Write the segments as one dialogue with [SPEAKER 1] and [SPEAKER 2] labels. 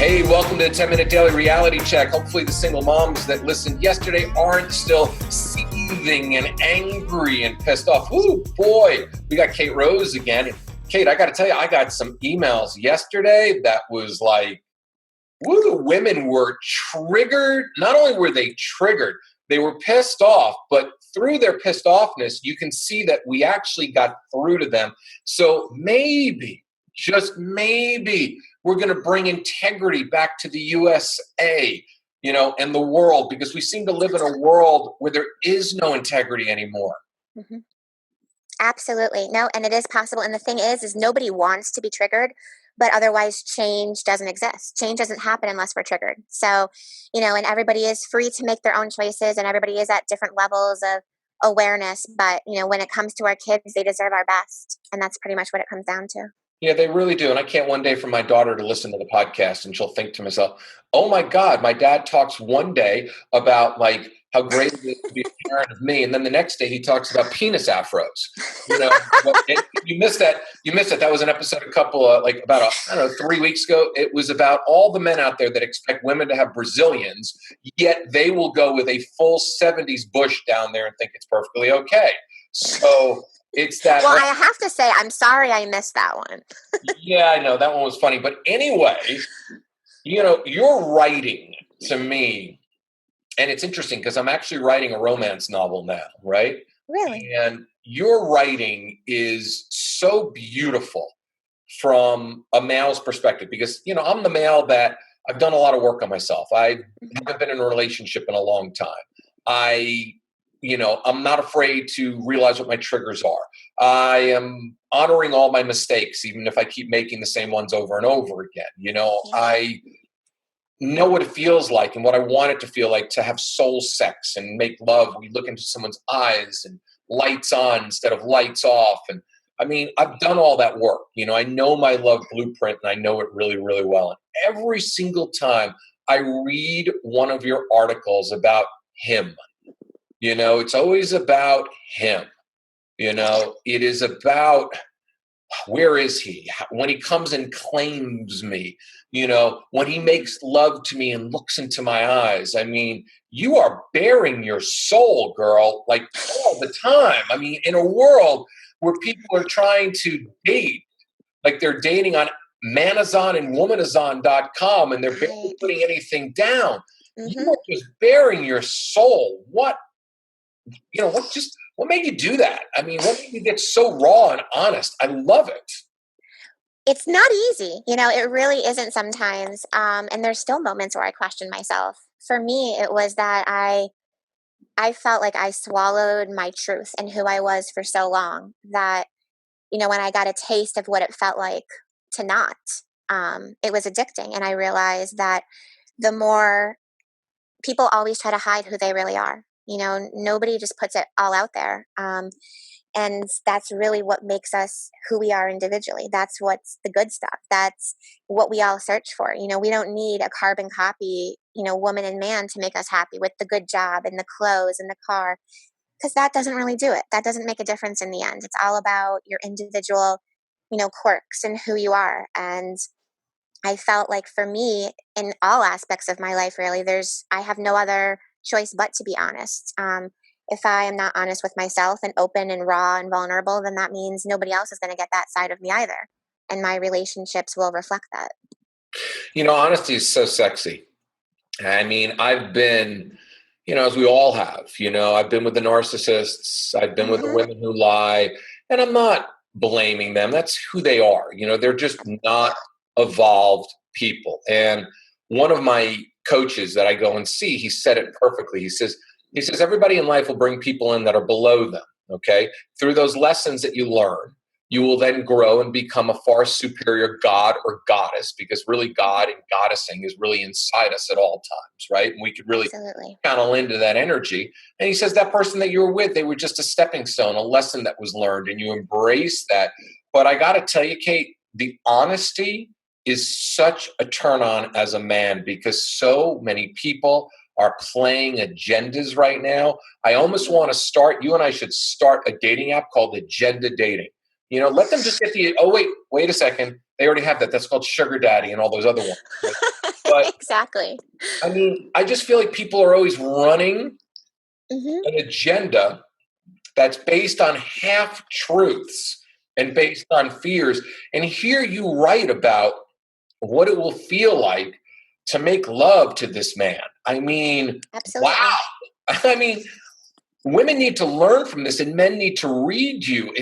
[SPEAKER 1] Hey, welcome to the 10-Minute Daily Reality Check. Hopefully the single moms that listened yesterday aren't still seething and angry and pissed off. Ooh, boy, we got Kate Rose again. Kate, I got to tell you, I got some emails yesterday that was like, woo, the women were triggered. Not only were they triggered, they were pissed off, but through their pissed offness, you can see that we actually got through to them. So maybe, just maybe, we're going to bring integrity back to the USA, and the world, because we seem to live in a world where there is no integrity anymore.
[SPEAKER 2] Mm-hmm. Absolutely. No, and it is possible. And the thing is nobody wants to be triggered, but otherwise change doesn't exist. Change doesn't happen unless we're triggered. So, and everybody is free to make their own choices and everybody is at different levels of awareness. But, when it comes to our kids, they deserve our best. And that's pretty much what it comes down to.
[SPEAKER 1] Yeah, they really do. And I can't one day for my daughter to listen to the podcast and she'll think to herself, oh my God, my dad talks one day about like how great it is to be a parent of me. And then the next day he talks about penis afros. You missed that. You missed it. That was an episode about 3 weeks ago. It was about all the men out there that expect women to have Brazilians, yet they will go with a full 70s bush down there and think it's perfectly okay. So it's that.
[SPEAKER 2] Well, I have to say, I'm sorry I missed that one.
[SPEAKER 1] Yeah, I know. That one was funny. But anyway, you're writing to me, and it's interesting because I'm actually writing a romance novel now, right?
[SPEAKER 2] Really?
[SPEAKER 1] And your writing is so beautiful from a male's perspective because, I'm the male that I've done a lot of work on myself. I haven't been in a relationship in a long time. I'm not afraid to realize what my triggers are. I am honoring all my mistakes, even if I keep making the same ones over and over again. I know what it feels like and what I want it to feel like to have soul sex and make love. We look into someone's eyes and lights on instead of lights off. And I mean, I've done all that work. I know my love blueprint and I know it really, really well. And every single time I read one of your articles about him, it's always about him. It is about where is he? When he comes and claims me, when he makes love to me and looks into my eyes. I mean, you are bearing your soul, girl, like all the time. I mean, in a world where people are trying to date, like they're dating on Manazon and Womanazon.com and they're barely putting anything down. You are just bearing your soul. What made you do that? I mean, what made you get so raw and honest? I love it.
[SPEAKER 2] It's not easy. It really isn't sometimes. And there's still moments where I question myself. For me, it was that I felt like I swallowed my truth and who I was for so long that, when I got a taste of what it felt like to not, it was addicting. And I realized that the more people always try to hide who they really are. Nobody just puts it all out there. And that's really what makes us who we are individually. That's what's the good stuff. That's what we all search for. We don't need a carbon copy, woman and man to make us happy with the good job and the clothes and the car, because that doesn't really do it. That doesn't make a difference in the end. It's all about your individual, quirks and who you are. And I felt like for me, in all aspects of my life, really, I have no other choice but to be honest. If I am not honest with myself and open and raw and vulnerable, then that means nobody else is going to get that side of me either. And my relationships will reflect that.
[SPEAKER 1] Honesty is so sexy. I mean, I've been, as we all have, I've been with the narcissists, I've been with the women who lie, and I'm not blaming them. That's who they are. They're just not evolved people. And one of my coaches that I go and see, he said it perfectly. He says, everybody in life will bring people in that are below them. Okay. Through those lessons that you learn, you will then grow and become a far superior god or goddess, because really God and goddessing is really inside us at all times. Right. And we could really channel into that energy. And he says that person that you were with, they were just a stepping stone, a lesson that was learned, and you embrace that. But I got to tell you, Kate, the honesty is such a turn on as a man, because so many people are playing agendas right now. I almost want to start, you and I should start a dating app called Agenda Dating. Let them just get wait a second. They already have that. That's called Sugar Daddy and all those other ones. But
[SPEAKER 2] Exactly.
[SPEAKER 1] I mean, I just feel like people are always running
[SPEAKER 2] Hmm.
[SPEAKER 1] an agenda that's based on half truths and based on fears. And here you write about what it will feel like to make love to this man. I mean, wow.
[SPEAKER 2] Absolutely.
[SPEAKER 1] I mean, women need to learn from this and men need to read you.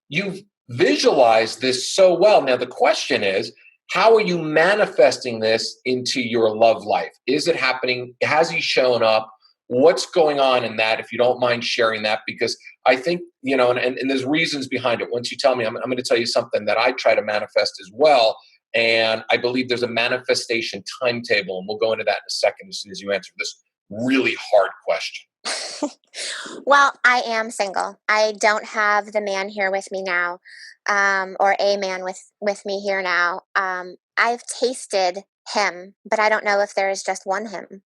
[SPEAKER 1] You've visualized this so well. Now the question is, how are you manifesting this into your love life? Is it happening? Has he shown up? What's going on in that? If you don't mind sharing that, because I think, and there's reasons behind it. Once you tell me, I'm going to tell you something that I try to manifest as well. And I believe there's a manifestation timetable. And we'll go into that in a second as soon as you answer this really hard question.
[SPEAKER 2] Well, I am single. I don't have the man here with me now, or a man with me here now. I've tasted him, but I don't know if there is just one him.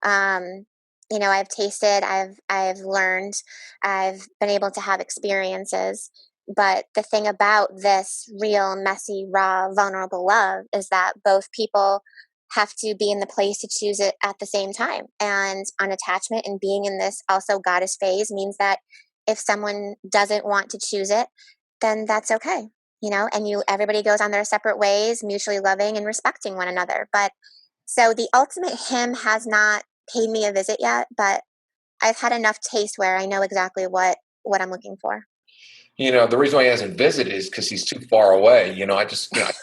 [SPEAKER 2] Um, I've tasted, I've learned, I've been able to have experiences. But the thing about this real, messy, raw, vulnerable love is that both people have to be in the place to choose it at the same time. And on attachment and being in this also goddess phase means that if someone doesn't want to choose it, then that's okay. And everybody goes on their separate ways, mutually loving and respecting one another. But so the ultimate him has not paid me a visit yet, but I've had enough taste where I know exactly what I'm looking for.
[SPEAKER 1] The reason why he hasn't visited is because he's too far away. I try to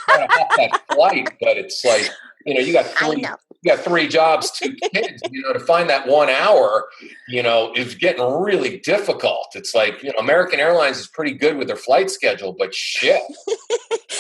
[SPEAKER 1] hop that flight, but it's like, you got
[SPEAKER 2] I
[SPEAKER 1] three,
[SPEAKER 2] know.
[SPEAKER 1] you got three jobs, two kids, to find that 1 hour, is getting really difficult. It's like, American Airlines is pretty good with their flight schedule, but shit,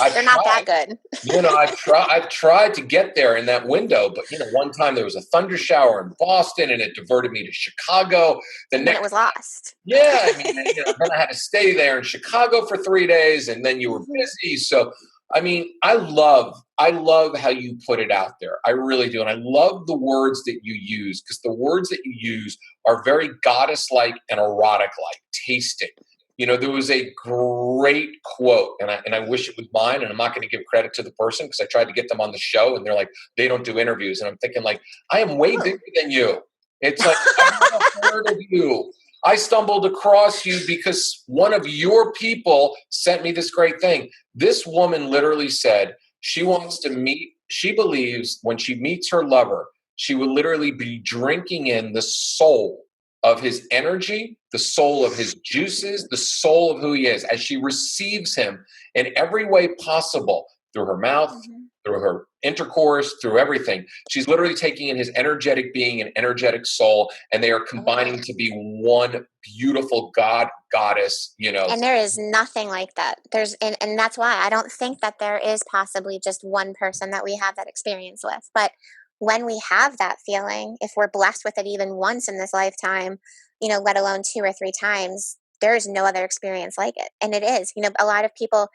[SPEAKER 1] I've
[SPEAKER 2] They're not
[SPEAKER 1] tried.
[SPEAKER 2] that good.
[SPEAKER 1] I've tried to get there in that window, but one time there was a thunder shower in Boston and it diverted me to Chicago. The
[SPEAKER 2] And then
[SPEAKER 1] next
[SPEAKER 2] it was lost.
[SPEAKER 1] Yeah, I mean, then I had to stay there in Chicago for 3 days, and then you were
[SPEAKER 2] Mhm.
[SPEAKER 1] busy. So, I mean, I love how you put it out there. I really do, and I love the words that you use because the words that you use are very goddess-like and erotic-like, tasting. There was a great quote, and I wish it was mine, and I'm not going to give credit to the person because I tried to get them on the show, and they're like, they don't do interviews, and I'm thinking like, I am way
[SPEAKER 2] Oh.
[SPEAKER 1] bigger than you. It's like I've never heard of you. I stumbled across you because one of your people sent me this great thing. This woman literally said she believes when she meets her lover, she will literally be drinking in the soul of his energy, the soul of his juices, the soul of who he is, as she receives him in every way possible through her mouth,
[SPEAKER 2] Mhm.
[SPEAKER 1] through her intercourse, through everything. She's literally taking in his energetic being and energetic soul, and they are combining to be one beautiful goddess.
[SPEAKER 2] And there is nothing like that. And that's why I don't think that there is possibly just one person that we have that experience with. But when we have that feeling, if we're blessed with it even once in this lifetime, let alone 2 or 3 times, there is no other experience like it. And it is, a lot of people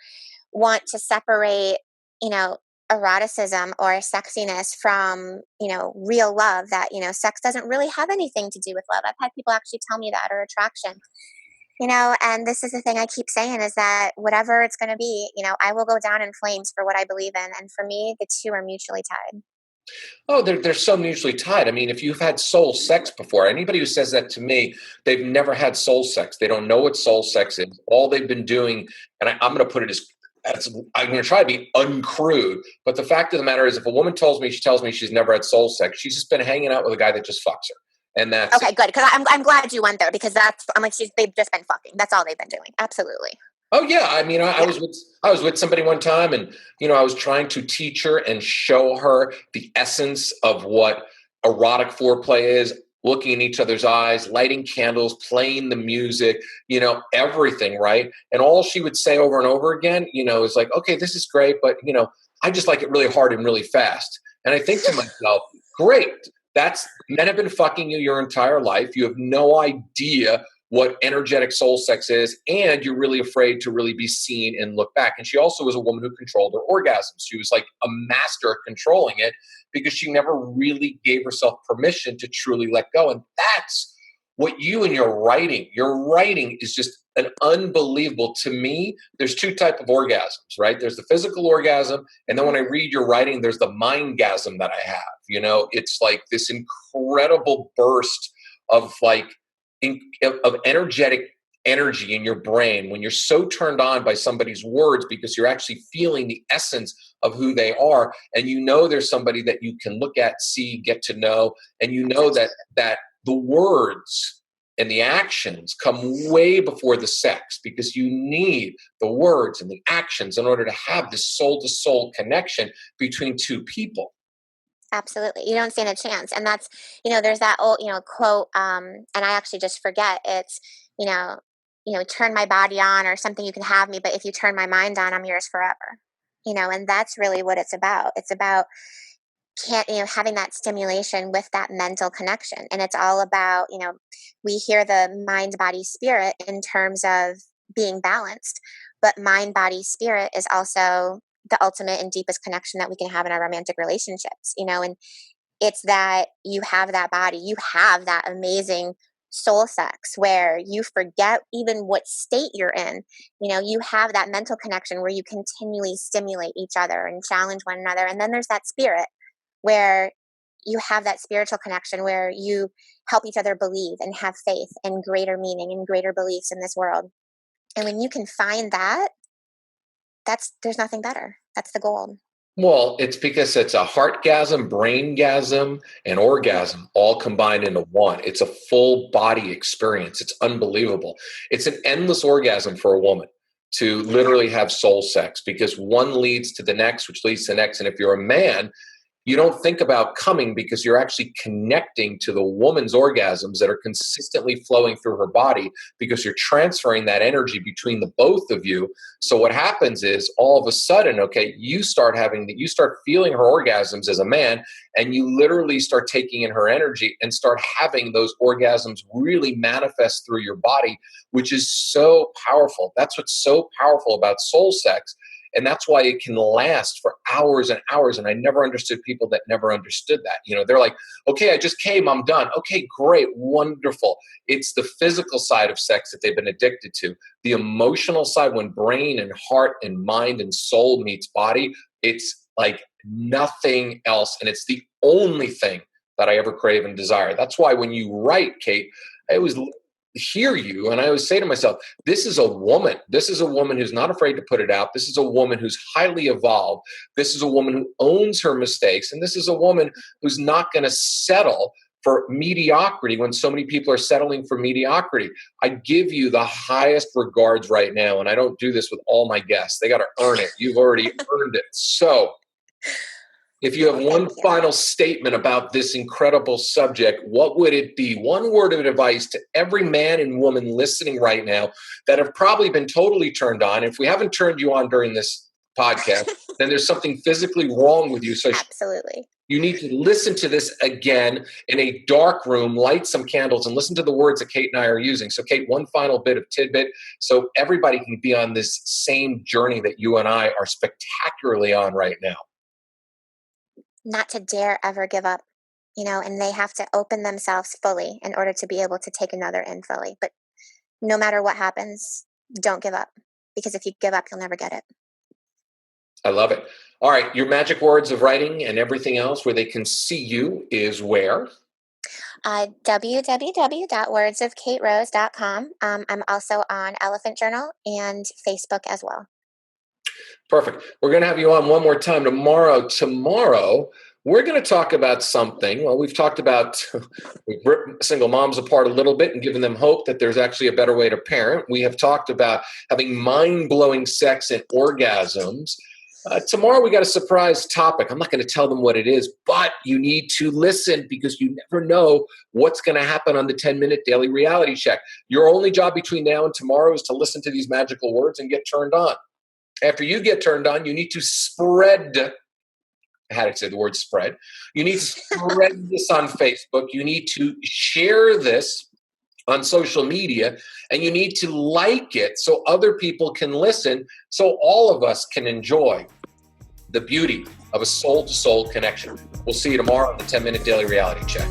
[SPEAKER 2] want to separate, you know, eroticism or sexiness from, real love, that, sex doesn't really have anything to do with love. I've had people actually tell me that, or attraction. And this is the thing I keep saying is that whatever it's going to be, I will go down in flames for what I believe in. And for me, the two are mutually tied.
[SPEAKER 1] Oh, they're so mutually tied. I mean, if you've had soul sex before, anybody who says that to me, they've never had soul sex. They don't know what soul sex is. All they've been doing, and I'm going to put it as I'm going to try to be uncrude, but the fact of the matter is, if a woman she tells me she's never had soul sex, she's just been hanging out with a guy that just fucks her, and that's
[SPEAKER 2] Okay,
[SPEAKER 1] it.
[SPEAKER 2] good. Because I'm glad you went there, because I'm like, they've just been fucking. That's all they've been doing. Absolutely.
[SPEAKER 1] Oh yeah, I mean, I
[SPEAKER 2] Yeah.
[SPEAKER 1] was with somebody one time, and I was trying to teach her and show her the essence of what erotic foreplay is. Looking in each other's eyes, lighting candles, playing the music, everything, right? And all she would say over and over again, is like, "Okay, this is great, but I just like it really hard and really fast." And I think to myself, "Great, that's men have been fucking you your entire life. You have no idea what energetic soul sex is, and you're really afraid to really be seen and look back." And she also was a woman who controlled her orgasms. She was like a master at controlling it because she never really gave herself permission to truly let go. And that's what you and your writing is just an unbelievable. To me, there's two types of orgasms, right? There's the physical orgasm, and then when I read your writing, there's the mindgasm that I have. It's like this incredible burst of of energetic energy in your brain when you're so turned on by somebody's words, because you're actually feeling the essence of who they are, and there's somebody that you can look at, see, get to know, and that the words and the actions come way before the sex, because you need the words and the actions in order to have this soul-to-soul connection between two people.
[SPEAKER 2] Absolutely. You don't stand a chance. And that's, there's that old, quote, and I actually just forget. It's, turn my body on or something, you can have me, but if you turn my mind on, I'm yours forever. And that's really what it's about. It's about having that stimulation with that mental connection. And it's all about, we hear the mind, body, spirit in terms of being balanced, but mind, body, spirit is also the ultimate and deepest connection that we can have in our romantic relationships, and it's that you have that body, you have that amazing soul sex where you forget even what state you're in. You have that mental connection where you continually stimulate each other and challenge one another. And then there's that spirit where you have that spiritual connection where you help each other believe and have faith and greater meaning and greater beliefs in this world. And when you can find that, there's nothing better. That's the gold.
[SPEAKER 1] Well, it's because it's a heartgasm, braingasm, and orgasm all combined into one. It's a full body experience. It's unbelievable. It's an endless orgasm for a woman to literally have soul sex, because one leads to the next, which leads to the next. And if you're a man, you don't think about coming, because you're actually connecting to the woman's orgasms that are consistently flowing through her body, because you're transferring that energy between the both of you. So what happens is all of a sudden, you start feeling her orgasms as a man, and you literally start taking in her energy and start having those orgasms really manifest through your body, which is so powerful. That's what's so powerful about soul sex. And that's why it can last for hours and hours. And I never understood people that never understood that. They're like, okay, I just came, I'm done. Okay, great, wonderful. It's the physical side of sex that they've been addicted to. The emotional side, when brain and heart and mind and soul meets body, it's like nothing else. And it's the only thing that I ever crave and desire. That's why when you write, Kate, I always hear you, and I always say to myself, this is a woman who's not afraid to put it out. This is a woman who's highly evolved. This is a woman who owns her mistakes, and this is a woman who's not going to settle for mediocrity when so many people are settling for mediocrity. I give you the highest regards right now, and I don't do this with all my guests. They got to earn it. You've already earned it. So if you have one final statement about this incredible subject, what would it be? One word of advice to every man and woman listening right now that have probably been totally turned on. If we haven't turned you on during this podcast, then there's something physically wrong with you. So
[SPEAKER 2] absolutely,
[SPEAKER 1] you need to listen to this again in a dark room, light some candles, and listen to the words that Kate and I are using. So Kate, one final bit of tidbit so everybody can be on this same journey that you and I are spectacularly on right now.
[SPEAKER 2] Not to dare ever give up, and they have to open themselves fully in order to be able to take another in fully. But no matter what happens, don't give up, because if you give up, you'll never get it.
[SPEAKER 1] I love it. All right. Your magic words of writing and everything else where they can see you is where?
[SPEAKER 2] www.wordsofkaterose.com. I'm also on Elephant Journal and Facebook as well.
[SPEAKER 1] Perfect. We're going to have you on one more time tomorrow. Tomorrow, we're going to talk about something. Well, we've ripped single moms apart a little bit and given them hope that there's actually a better way to parent. We have talked about having mind-blowing sex and orgasms. Tomorrow, we got a surprise topic. I'm not going to tell them what it is, but you need to listen, because you never know what's going to happen on the 10-minute daily reality check. Your only job between now and tomorrow is to listen to these magical words and get turned on. After you get turned on, you need to spread. I had to say the word spread. You need to spread this on Facebook. You need to share this on social media, and you need to like it so other people can listen, so all of us can enjoy the beauty of a soul-to-soul connection. We'll see you tomorrow on the 10-Minute Daily Reality Check.